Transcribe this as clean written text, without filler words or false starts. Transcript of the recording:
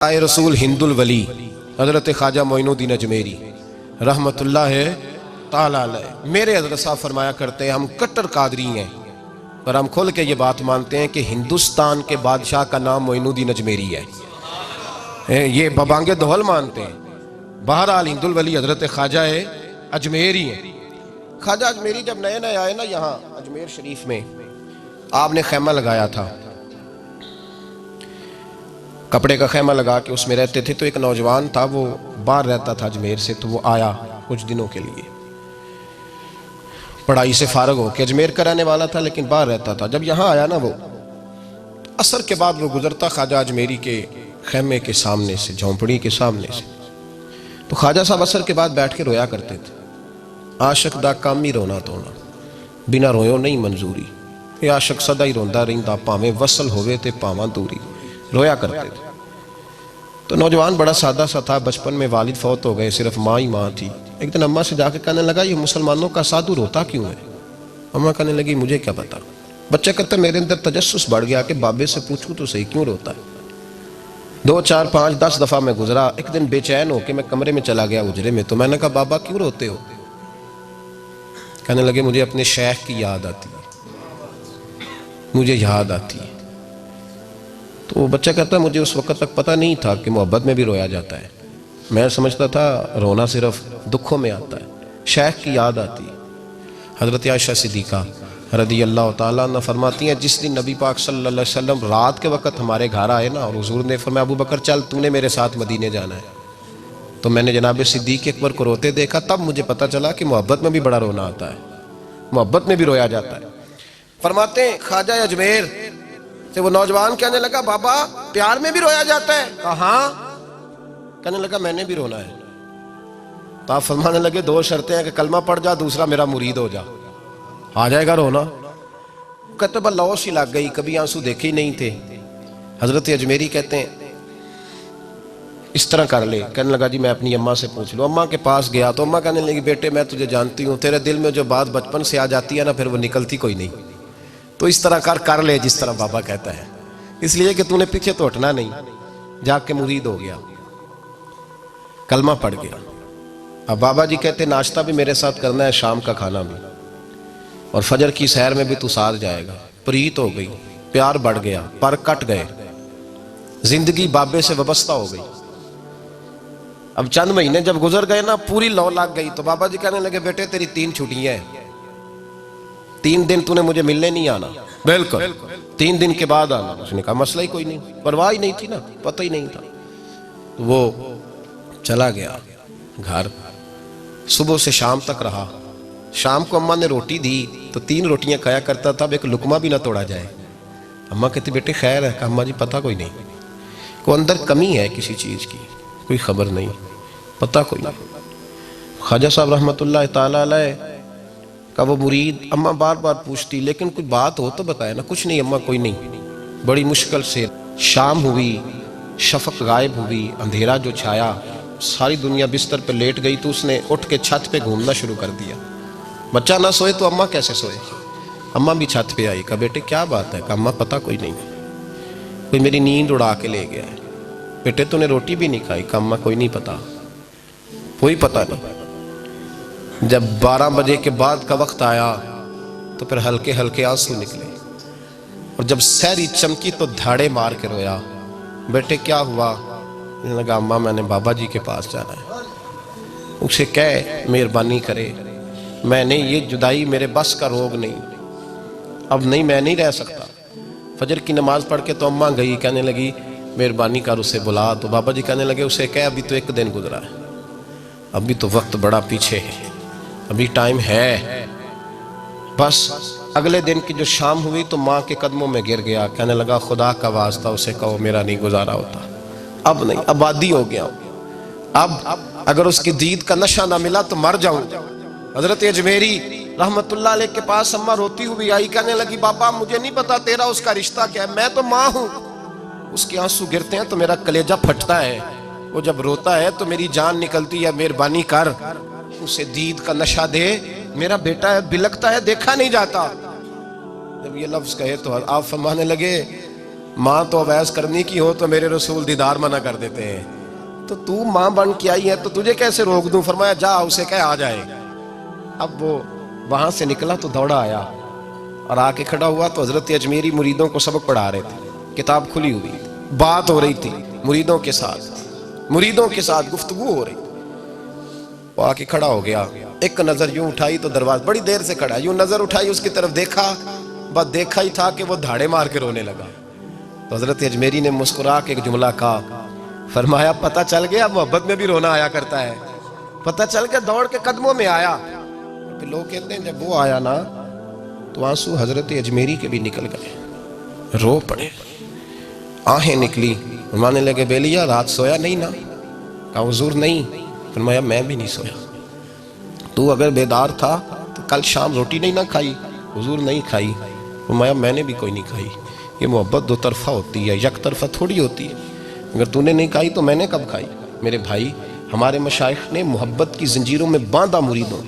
آئے رسول ہند الولی حضرت خواجہ معین الدین اجمیری رحمت اللہ تعالیٰ علیہ میرے حضرت صاحب فرمایا کرتے ہیں ہم کٹر قادری ہیں پر ہم کھل کے یہ بات مانتے ہیں کہ ہندوستان کے بادشاہ کا نام معین الدین اجمیری ہے، یہ ببانگ دہل مانتے ہیں۔ بہرحال ہند الولی حضرت خواجہ اجمیری ہیں۔ خواجہ اجمیری جب نئے نئے آئے نا یہاں اجمیر شریف میں، آپ نے خیمہ لگایا تھا، کپڑے کا خیمہ لگا کے اس میں رہتے تھے۔ تو ایک نوجوان تھا، وہ باہر رہتا تھا اجمیر سے، تو وہ آیا کچھ دنوں کے لیے، پڑھائی سے فارغ ہو کے، اجمیر کا رہنے والا تھا لیکن باہر رہتا تھا۔ جب یہاں آیا نا، وہ عصر کے بعد وہ گزرتا خواجہ اجمیری کے خیمے کے سامنے سے، جھونپڑی کے سامنے سے، تو خواجہ صاحب عصر کے بعد بیٹھ کے رویا کرتے تھے۔ عاشق دا کام ہی رونا تونا، بنا رویوں نہیں منظوری، یہ عاشق سدا ہی روندا رہندا، پاویں وصل ہوئے تے پاواں دوری، رویا کرتے تھے۔ تو نوجوان بڑا سادہ سا تھا، بچپن میں والد فوت ہو گئے، صرف ماں ہی ماں تھی۔ ایک دن اماں سے جا کے کہنے لگا یہ مسلمانوں کا سادھو روتا کیوں ہے؟ اماں کہنے لگی مجھے کیا پتا۔ بچہ کہتا میرے اندر تجسس بڑھ گیا کہ بابے سے پوچھوں تو صحیح کیوں روتا ہے۔ 2 4 5 10 دفعہ میں گزرا، ایک دن بے چین ہو کے میں کمرے میں چلا گیا اجرے میں، تو میں نے کہا بابا کیوں روتے ہو؟ کہنے لگے مجھے اپنے شیخ کی یاد آتی ہے، مجھے یاد آتی ہے۔ تو وہ بچہ کہتا ہے مجھے اس وقت تک پتہ نہیں تھا کہ محبت میں بھی رویا جاتا ہے، میں سمجھتا تھا رونا صرف دکھوں میں آتا ہے، شیخ کی یاد آتی ہے۔ حضرت عائشہ صدیقہ رضی اللہ تعالیٰ عنہ فرماتی ہیں جس دن نبی پاک صلی اللہ علیہ وسلم رات کے وقت ہمارے گھر آئے نا، اور حضور نے فرمایا ابو بکر چل تو نے میرے ساتھ مدینے جانا ہے، تو میں نے جناب صدیق اکبر کو روتے دیکھا، تب مجھے پتہ چلا کہ محبت میں بھی بڑا رونا آتا ہے، محبت میں بھی رویا جاتا ہے۔ فرماتے ہیں خواجہ اجمیر سے وہ نوجوان کہنے لگا بابا پیار میں بھی رویا جاتا ہے؟ کہا ہاں۔ کہنے لگا میں نے بھی رونا ہے۔ تو آپ فرمانے لگے 2 شرطیں ہیں کہ کلمہ پڑھ جا، دوسرا میرا مرید ہو جا، آ جائے گا رونا۔ کہتے ہیں لوش ہی لگ گئی، کبھی آنسو دیکھے ہی نہیں تھے۔ حضرت اجمیری کہتے ہیں اس طرح کر لے۔ کہنے لگا جی میں اپنی اماں سے پوچھ لوں۔ اماں کے پاس گیا تو اماں کہنے لگی بیٹے میں تجھے جانتی ہوں، تیرے دل میں جو بات بچپن سے آ جاتی ہے نا پھر وہ نکلتی کوئی نہیں، تو اس طرح کر لے جس طرح بابا کہتا ہے، اس لیے کہ تو نے پیچھے تو ہٹنا نہیں۔ جا کے مرید ہو گیا، کلمہ پڑھ گیا۔ اب بابا جی کہتے ناشتہ بھی میرے ساتھ کرنا ہے، شام کا کھانا بھی، اور فجر کی سحر میں بھی تو ساتھ جائے گا۔ پریت ہو گئی، پیار بڑھ گیا، پر کٹ گئے، زندگی بابے سے وابستہ ہو گئی۔ اب چند مہینے جب گزر گئے نا پوری لو لگ گئی، تو بابا جی کہنے لگے بیٹے تیری 3 چھٹیاں ہیں، 3 دن تو نے مجھے ملنے نہیں آنا، بالکل 3 دن کے بعد آنا۔ اس نے کہا مسئلہ ہی کوئی نہیں، پرواہ ہی نہیں تھی نا، پتہ ہی نہیں تھا۔ تو وہ چلا گیا گھر، صبح سے شام تک رہا۔ شام کو اماں نے روٹی دی تو 3 روٹیاں کھایا کرتا تھا، اب ایک لقمہ بھی نہ توڑا جائے۔ اماں کہتی بیٹے خیر ہے؟ کہا اماں جی پتہ کوئی نہیں، کوئی اندر کمی ہے کسی چیز کی، کوئی خبر نہیں، پتہ کوئی نہیں۔ خواجہ صاحب رحمت اللہ تعالیٰ علیہ کا وہ مرید، اماں بار بار پوچھتی لیکن کوئی بات ہو تو بتائے نا۔ کچھ نہیں اماں کوئی نہیں۔ بڑی مشکل سے شام ہوئی، شفق غائب ہوئی، اندھیرا جو چھایا، ساری دنیا بستر پہ لیٹ گئی، تو اس نے اٹھ کے چھت پہ گھومنا شروع کر دیا۔ بچہ نہ سوئے تو اماں کیسے سوئے؟ اماں بھی چھت پہ آئی، کہا بیٹے کیا بات ہے؟ کہا اماں پتہ کوئی نہیں، کوئی میری نیند اڑا کے لے گیا ہے۔ بیٹے تو نے روٹی بھی نہیں کھائی؟ کہا اماں کوئی نہیں پتا، کوئی پتہ نہیں۔ جب 12 بجے کے بعد کا وقت آیا تو پھر ہلکے ہلکے آنسو نکلے، اور جب سحری چمکی تو دھاڑے مار کے رویا۔ بیٹے کیا ہوا؟ کہنے لگا اماں میں نے بابا جی کے پاس جانا ہے، اسے کہے مہربانی کرے، میں نے یہ جدائی میرے بس کا روگ نہیں، اب نہیں میں نہیں رہ سکتا۔ فجر کی نماز پڑھ کے تو اماں گئی، کہنے لگی مہربانی کر اسے بلا۔ تو بابا جی کہنے لگے اسے کہے ابھی تو 1 دن گزرا ہے، ابھی تو وقت بڑا پیچھے ہے، ابھی ٹائم ہے۔ بس اگلے دن کی جو شام ہوئی تو ماں کے قدموں میں گر گیا، کہنے لگا خدا کا واسطہ اسے کہو میرا نہیں گزارا ہوتا، اب نہیں، اب عادی ہو گیا ہوں، اب اگر اس کی دید کا نشہ نہ ملا تو مر جاؤں۔ حضرت اجمیری رحمت اللہ علیہ کے پاس اماں روتی ہوئی آئی، کہنے لگی بابا مجھے نہیں پتا تیرا اس کا رشتہ کیا ہے، میں تو ماں ہوں، اس کے آنسو گرتے ہیں تو میرا کلیجہ پھٹتا ہے، وہ جب روتا ہے تو میری جان نکلتی ہے، مہربانی کر اسے دید کا نشہ دے، میرا بیٹا ہے بلکتا ہے دیکھا نہیں جاتا۔ جب یہ لفظ کہے تو آپ فرمانے لگے ماں تو اویس کرنی کی ہو تو میرے رسول دیدار منع کر دیتے ہیں، تو ماں بن کے آئی ہے تو تجھے کیسے روک دوں؟ فرمایا جا اسے کہہ آ جائے۔ اب وہ وہاں سے نکلا تو دوڑا آیا اور آ کے کھڑا ہوا تو حضرت اجمیری مریدوں کو سبق پڑھا رہے تھے، کتاب کھلی ہوئی تھی، بات ہو رہی تھی مریدوں کے ساتھ گفتگو ہو رہی تھی۔ وہ آ کے کھڑا ہو گیا، ایک نظر یوں اٹھائی تو دروازہ، بڑی دیر سے کھڑا، یوں نظر اٹھائی اس کی طرف دیکھا، بس دیکھا ہی تھا کہ وہ دھاڑے مار کے رونے لگا۔ تو حضرت اجمیری نے مسکرا کے ایک جملہ کہا، فرمایا پتہ چل گیا محبت میں بھی رونا آیا کرتا ہے، پتہ چل کے دوڑ کے قدموں میں آیا۔ پھر لوگ کہتے ہیں جب وہ آیا نا تو آنسو حضرت اجمیری کے بھی نکل گئے، رو پڑے، آہیں نکلی۔ فرمانے لگے بیلیا رات سویا نہیں نا؟ کہا حضور نہیں۔ فرمایا میں بھی نہیں سویا، تو اگر بیدار تھا تو کل شام روٹی نہیں نہ کھائی؟ حضور نہیں کھائی۔ فرمایا میں نے بھی کوئی نہیں کھائی۔ یہ محبت دو طرفہ ہوتی ہے، یک طرفہ تھوڑی ہوتی ہے، اگر تو نے نہیں کھائی تو میں نے کب کھائی؟ میرے بھائی، ہمارے مشائخ نے محبت کی زنجیروں میں باندھا مریدوں